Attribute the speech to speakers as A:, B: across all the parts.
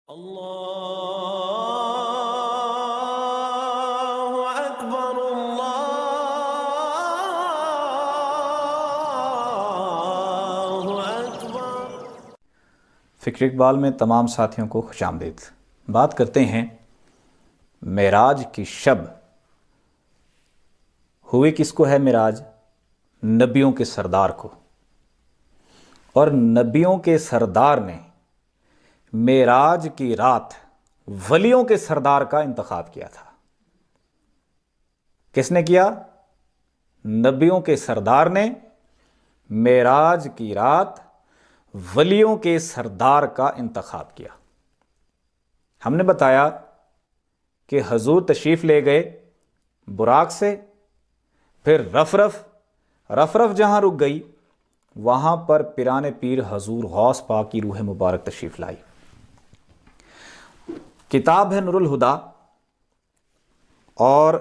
A: اللہ اکبر اللہ اکبر۔
B: فکر اقبال میں تمام ساتھیوں کو خوش آمدید۔ بات کرتے ہیں معراج کی شب۔ ہوئی کس کو ہے معراج؟ نبیوں کے سردار کو، اور نبیوں کے سردار نے معراج کی رات ولیوں کے سردار کا انتخاب کیا تھا۔ کس نے کیا؟ نبیوں کے سردار نے معراج کی رات ولیوں کے سردار کا انتخاب کیا۔ ہم نے بتایا کہ حضور تشریف لے گئے براق سے، پھر رفرف جہاں رک گئی وہاں پر پیران پیر حضور غوث پاک کی روح مبارک تشریف لائی۔ کتاب ہے نور الہدا، اور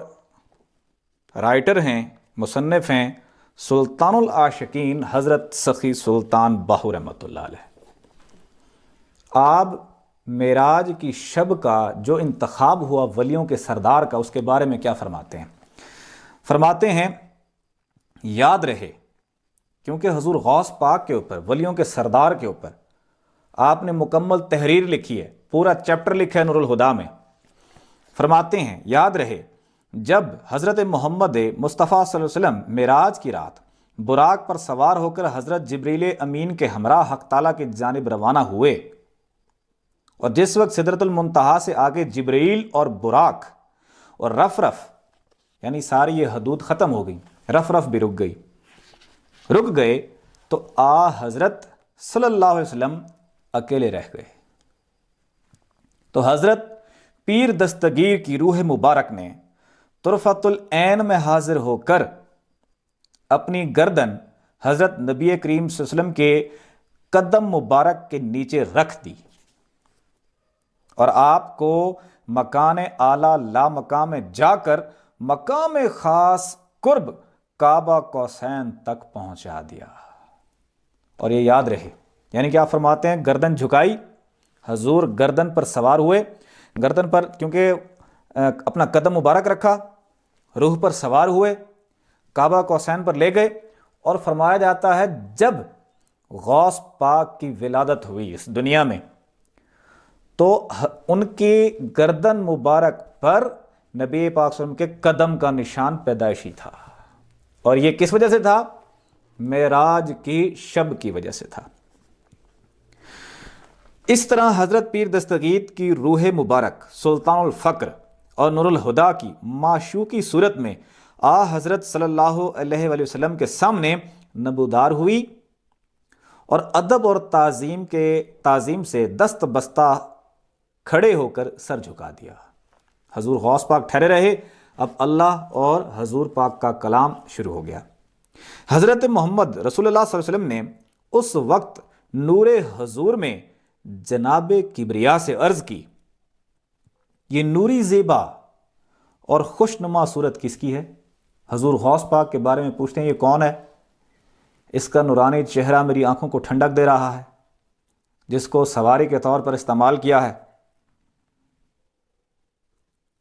B: رائٹر ہیں، مصنف ہیں سلطان العاشقین حضرت سخی سلطان باہو رحمۃ اللہ علیہ۔ آپ معراج کی شب کا جو انتخاب ہوا ولیوں کے سردار کا، اس کے بارے میں کیا فرماتے ہیں؟ فرماتے ہیں یاد رہے، کیونکہ حضور غوث پاک کے اوپر، ولیوں کے سردار کے اوپر آپ نے مکمل تحریر لکھی ہے، پورا چیپٹر لکھا ہے نور الہدا میں۔ فرماتے ہیں یاد رہے، جب حضرت محمد مصطفیٰ صلی اللہ علیہ وسلم معراج کی رات براق پر سوار ہو کر حضرت جبریل امین کے ہمراہ حق تعالیٰ کی جانب روانہ ہوئے، اور جس وقت سدرۃ المنتہا سے آگے جبریل اور براق اور رفرف، یعنی ساری یہ حدود ختم ہو گئی، رفرف بھی رک گئے تو حضرت صلی اللہ علیہ وسلم اکیلے رہ گئے۔ تو حضرت پیر دستگیر کی روح مبارک نے طرفۃ العین میں حاضر ہو کر اپنی گردن حضرت نبی کریم صلی اللہ علیہ وسلم کے قدم مبارک کے نیچے رکھ دی، اور آپ کو مکان اعلیٰ لا مقام میں جا کر مقام خاص قرب کعبہ قوسین تک پہنچا دیا۔ اور یہ یاد رہے، یعنی کہ آپ فرماتے ہیں گردن جھکائی، حضور گردن پر سوار ہوئے، گردن پر کیونکہ اپنا قدم مبارک رکھا، روح پر سوار ہوئے، کعبہ قوسین پر لے گئے، اور فرمایا جاتا ہے جب غوث پاک کی ولادت ہوئی اس دنیا میں تو ان کی گردن مبارک پر نبی پاک صلی اللہ علیہ وسلم کے قدم کا نشان پیدائشی تھا، اور یہ کس وجہ سے تھا؟ معراج کی شب کی وجہ سے تھا۔ اس طرح حضرت پیر دستگیر کی روح مبارک سلطان الفقر اور نور الہدا کی معشوقی صورت میں حضرت صلی اللہ علیہ وآلہ وسلم کے سامنے نمودار ہوئی، اور ادب اور تعظیم سے دست بستہ کھڑے ہو کر سر جھکا دیا۔ حضور غوث پاک ٹھہرے رہے، اب اللہ اور حضور پاک کا کلام شروع ہو گیا۔ حضرت محمد رسول اللہ صلی اللہ علیہ وسلم نے اس وقت نور حضور میں جناب کبریا سے عرض کی، یہ نوری زیبا اور خوشنما صورت کس کی ہے؟ حضور غوث پاک کے بارے میں پوچھتے ہیں یہ کون ہے؟ اس کا نورانی چہرہ میری آنکھوں کو ٹھنڈک دے رہا ہے، جس کو سواری کے طور پر استعمال کیا ہے۔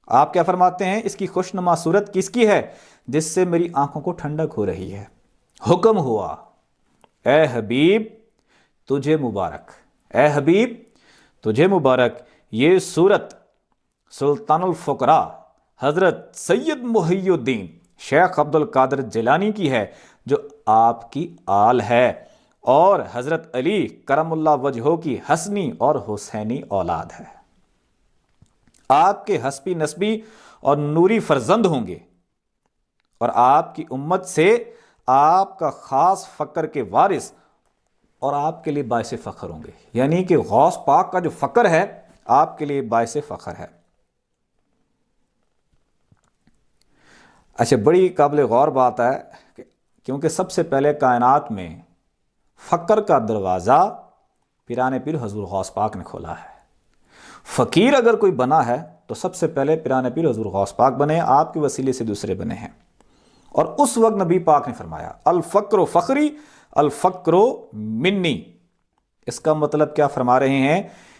B: آپ کیا فرماتے ہیں؟ اس کی خوشنما صورت کس کی ہے؟ جس سے میری آنکھوں کو ٹھنڈک ہو رہی ہے۔ حکم ہوا، اے حبیب تجھے مبارک، اے حبیب تجھے مبارک، یہ صورت سلطان الفقراء حضرت سید محی الدین شیخ عبد القادر جیلانی کی ہے، جو آپ کی آل ہے، اور حضرت علی کرم اللہ وجہہ کی حسنی اور حسینی اولاد ہے۔ آپ کے حسبی نسبی اور نوری فرزند ہوں گے، اور آپ کی امت سے آپ کا خاص فقر کے وارث اور آپ کے لیے باعث فخر ہوں گے، یعنی کہ غوث پاک کا جو فقر ہے آپ کے لیے باعث فخر ہے۔ اچھا، بڑی قابل غور بات ہے، کیونکہ سب سے پہلے کائنات میں فقر کا دروازہ پیران پیر حضور غوث پاک نے کھولا ہے۔ فقیر اگر کوئی بنا ہے تو سب سے پہلے پیران پیر حضور غوث پاک بنے، آپ کے وسیلے سے دوسرے بنے ہیں۔ اور اس وقت نبی پاک نے فرمایا الفقر فخری الفقر منی، اس کا مطلب کیا فرما رہے ہیں